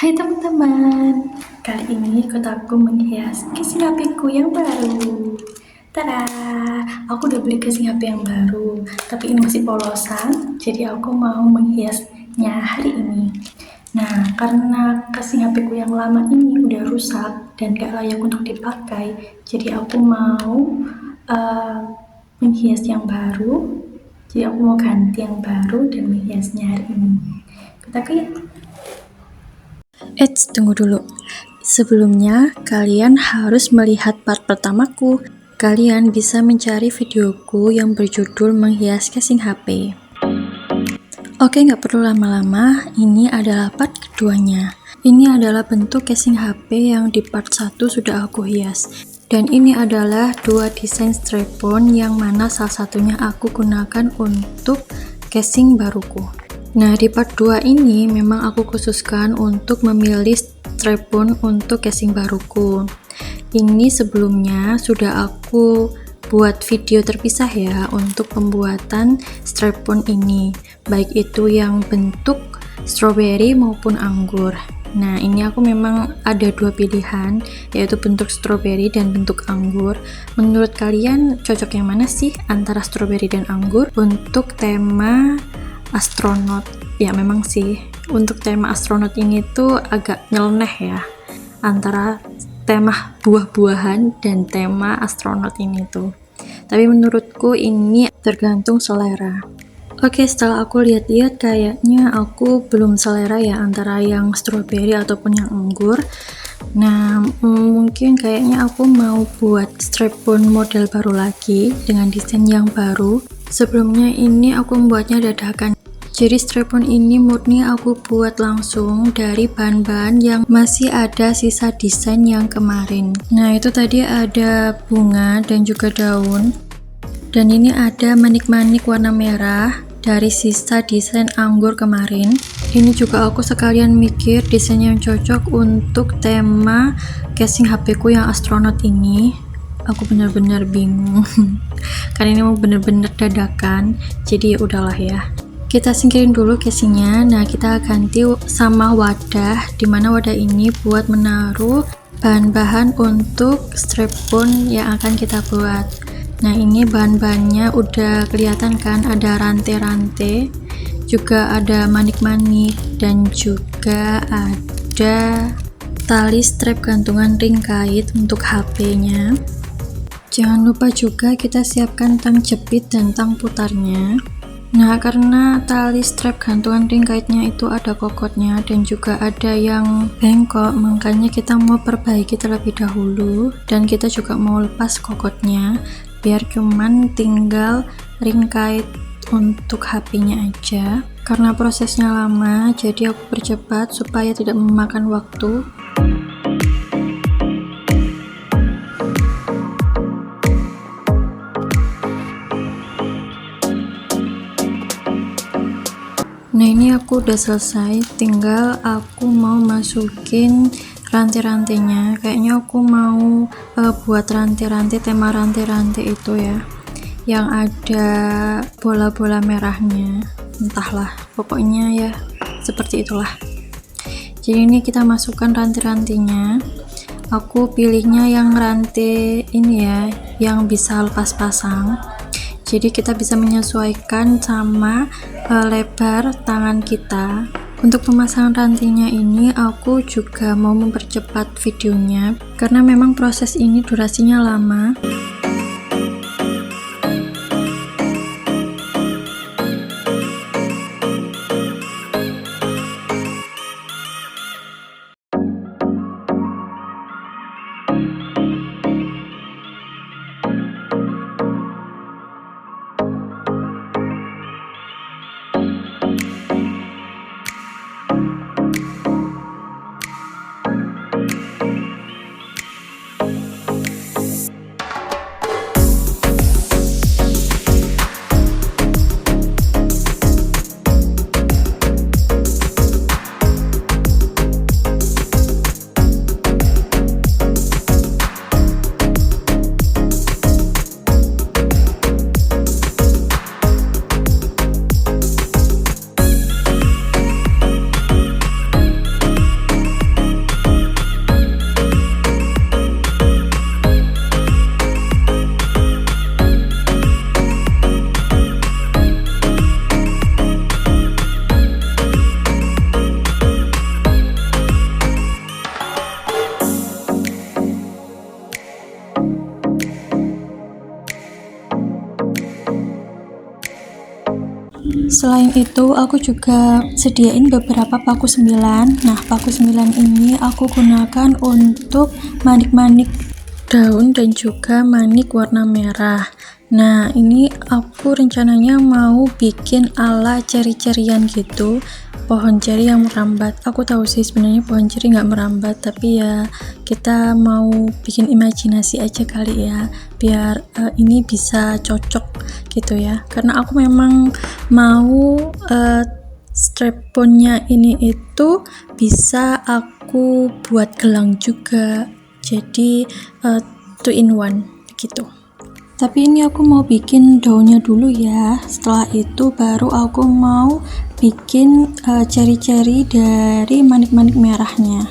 Hai teman-teman, kali ini kotaku menghias casing HP-ku yang baru. Tada, aku udah beli casing HP yang baru, tapi ini masih polosan, jadi aku mau menghiasnya hari ini. Nah, karena casing HP-ku yang lama ini udah rusak dan gak layak untuk dipakai, jadi aku mau uh, menghias yang baru. Jadi aku mau ganti yang baru dan menghiasnya hari ini. Kotaku ya. Tunggu dulu. Sebelumnya, kalian harus melihat part pertamaku. Kalian bisa mencari videoku yang berjudul menghias casing HP. Oke, nggak perlu lama-lama, ini adalah part keduanya. Ini adalah bentuk casing HP yang di part 1 sudah aku hias. Dan ini adalah dua desain strap-on yang mana salah satunya aku gunakan untuk casing baruku. Nah, di part 2 ini memang aku khususkan untuk memilih strap-on untuk casing baruku. Ini sebelumnya sudah aku buat video terpisah ya untuk pembuatan strap-on ini, baik itu yang bentuk strawberry maupun anggur. Nah, ini aku memang ada dua pilihan, yaitu bentuk strawberry dan bentuk anggur. Menurut kalian cocok yang mana sih antara strawberry dan anggur? Untuk tema astronot, ya memang sih untuk tema astronot ini tuh agak nyeleneh ya antara tema buah-buahan dan tema astronot ini tuh, tapi menurutku ini tergantung selera. Oke, setelah aku lihat-lihat kayaknya aku belum selera ya antara yang strawberry ataupun yang anggur. Nah, mungkin kayaknya aku mau buat strap-on model baru lagi dengan desain yang baru. Sebelumnya ini aku membuatnya dadakan. Jadi strap-on ini murni aku buat langsung dari bahan-bahan yang masih ada sisa desain yang kemarin. Nah, itu tadi ada bunga dan juga daun. Dan ini ada manik-manik warna merah dari sisa desain anggur kemarin. Ini juga aku sekalian mikir desain yang cocok untuk tema casing HP ku yang astronot ini. Aku benar-benar bingung karena ini mau benar-benar dadakan, jadi ya udahlah ya. Kita singkirin dulu casingnya. Nah, kita ganti sama wadah, dimana wadah ini buat menaruh bahan-bahan untuk strap-on yang akan kita buat. Nah, ini bahan-bahannya udah kelihatan kan, ada rantai-rantai, juga ada manik-manik, dan juga ada tali strap gantungan ring kait untuk HP-nya. Jangan lupa juga kita siapkan tang jepit dan tang putarnya. Nah, karena tali strap gantungan ring kaitnya itu ada kokotnya dan juga ada yang bengkok, makanya kita mau perbaiki terlebih dahulu dan kita juga mau lepas kokotnya biar cuman tinggal ring kait untuk HP-nya aja. Karena prosesnya lama, jadi aku percepat supaya tidak memakan waktu. Nah, ini aku udah selesai, tinggal aku mau masukin rantai-rantainya. Kayaknya aku mau buat rantai-rantai, tema rantai-rantai itu ya, yang ada bola-bola merahnya, entahlah, pokoknya ya seperti itulah. Jadi ini kita masukkan rantai-rantainya. Aku pilihnya yang rantai ini ya, yang bisa lepas pasang. Jadi kita bisa menyesuaikan sama lebar tangan kita. Untuk pemasangan rantainya ini aku juga mau mempercepat videonya karena memang proses ini durasinya lama. Selain itu, aku juga sediain beberapa paku 9. Nah, paku 9 ini aku gunakan untuk manik-manik daun dan juga manik warna merah. Nah, ini aku rencananya mau bikin ala ceri-cerian gitu, pohon ceri yang merambat. Aku tahu sih sebenarnya pohon ceri nggak merambat, tapi ya kita mau bikin imajinasi aja kali ya, biar ini bisa cocok gitu ya. Karena aku memang mau strap-onnya ini itu bisa aku buat gelang juga, jadi 2 in 1 gitu. Tapi ini aku mau bikin daunnya dulu ya, setelah itu baru aku mau bikin ceri-ceri dari manik-manik merahnya.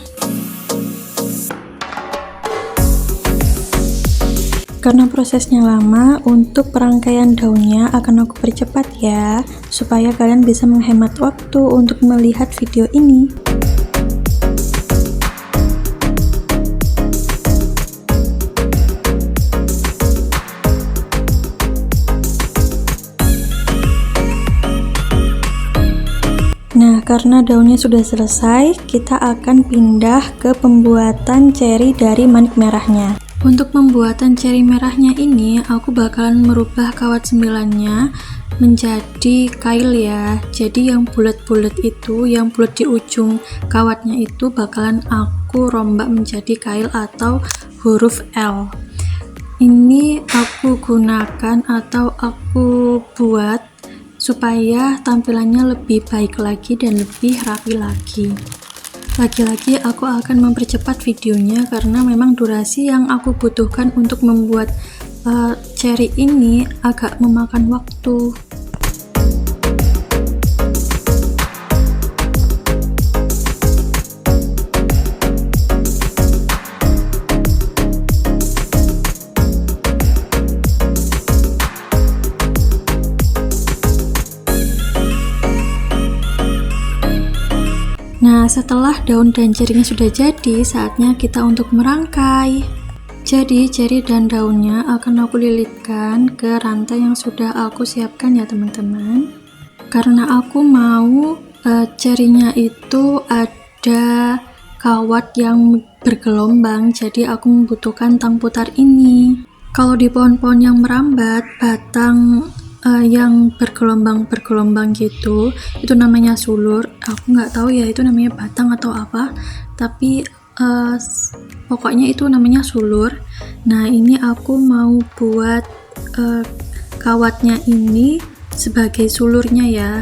Karena prosesnya lama, untuk perangkaian daunnya akan aku percepat ya, supaya kalian bisa menghemat waktu untuk melihat video ini. Nah, karena daunnya sudah selesai, kita akan pindah ke pembuatan ceri dari manik merahnya. Untuk pembuatan ceri merahnya ini, aku bakalan merubah kawat 9-nya menjadi kail ya. Jadi yang bulat-bulat itu, yang bulat di ujung kawatnya itu bakalan aku rombak menjadi kail atau huruf L. Ini aku gunakan atau aku buat supaya tampilannya lebih baik lagi dan lebih rapi lagi. Lagi-lagi aku akan mempercepat videonya karena memang durasi yang aku butuhkan untuk membuat ceri ini agak memakan waktu. Nah, setelah daun dan cerinya sudah jadi, saatnya kita untuk merangkai. Jadi, ceri dan daunnya akan aku lilitkan ke rantai yang sudah aku siapkan ya teman-teman. Karena aku mau cerinya itu ada kawat yang bergelombang, jadi aku membutuhkan tang putar ini. Kalau di pohon-pohon yang merambat, batang yang bergelombang gitu, itu namanya sulur. Aku nggak tahu ya itu namanya batang atau apa, tapi pokoknya itu namanya sulur. Nah, ini aku mau buat kawatnya ini sebagai sulurnya ya,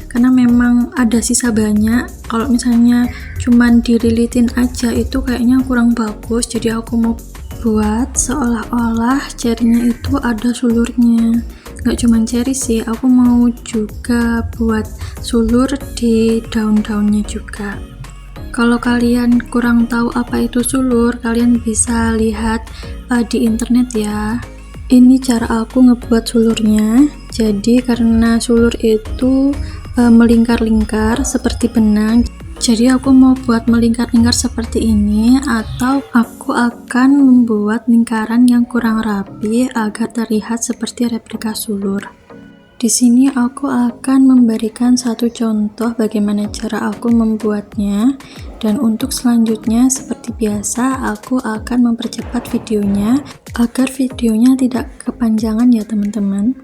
karena memang ada sisa banyak. Kalau misalnya cuman dililitin aja itu kayaknya kurang bagus, jadi aku mau buat seolah-olah cerinya itu ada sulurnya. Nggak cuman ceri sih, aku mau juga buat sulur di daun-daunnya juga. Kalau kalian kurang tahu apa itu sulur, kalian bisa lihat di internet ya. Ini cara aku ngebuat sulurnya. Jadi karena sulur itu melingkar-lingkar seperti benang, jadi aku mau buat melingkar-lingkar seperti ini, atau aku akan membuat lingkaran yang kurang rapi agar terlihat seperti replika sulur. Di sini aku akan memberikan satu contoh bagaimana cara aku membuatnya, dan untuk selanjutnya seperti biasa aku akan mempercepat videonya agar videonya tidak kepanjangan ya teman-teman.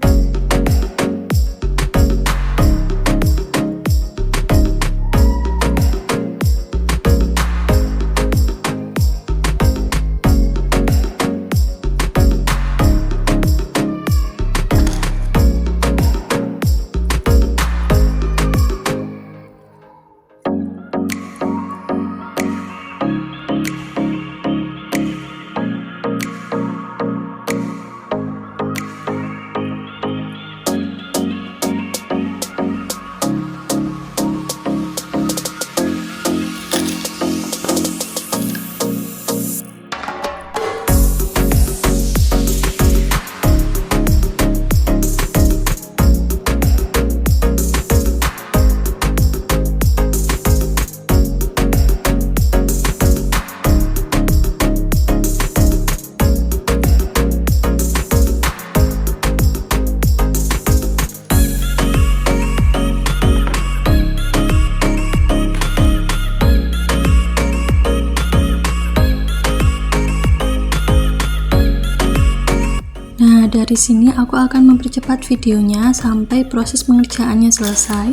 Nah, dari sini aku akan mempercepat videonya sampai proses pengerjaannya selesai.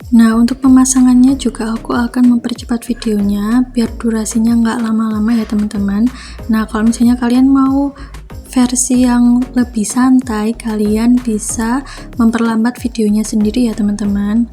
Nah, untuk pemasangannya juga aku akan mempercepat videonya biar durasinya nggak lama-lama ya teman-teman. Nah, kalau misalnya kalian mau versi yang lebih santai, kalian bisa memperlambat videonya sendiri ya teman-teman.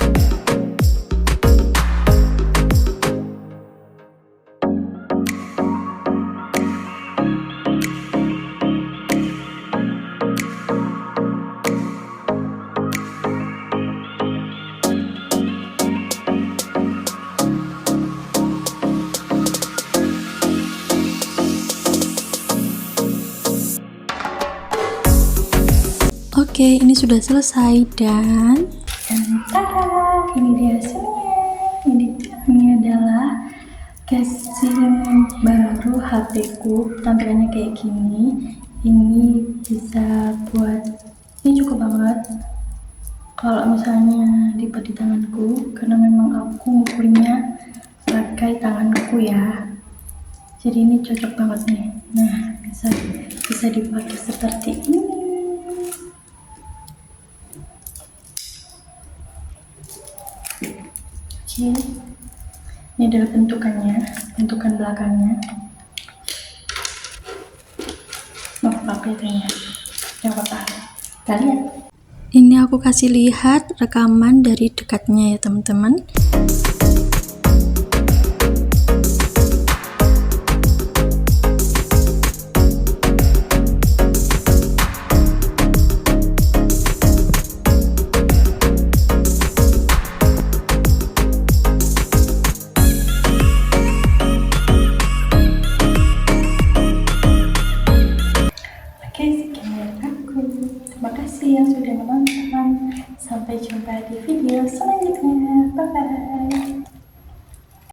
Oke, ini sudah selesai dan tada, ini dia hasilnya. Ini adalah casing baru HP ku, tampilannya kayak gini. Ini bisa buat, ini cukup banget kalau misalnya di tanganku, karena memang aku ngukurnya pakai tanganku ya, jadi ini cocok banget nih. Nah, bisa dipakai seperti ini. Oke, ini adalah bentukan belakangnya. Pakai yang apa? Kalian? ini aku kasih lihat rekaman dari dekatnya ya teman-teman. Terima kasih yang sudah menonton. Sampai jumpa di video selanjutnya. Bye bye.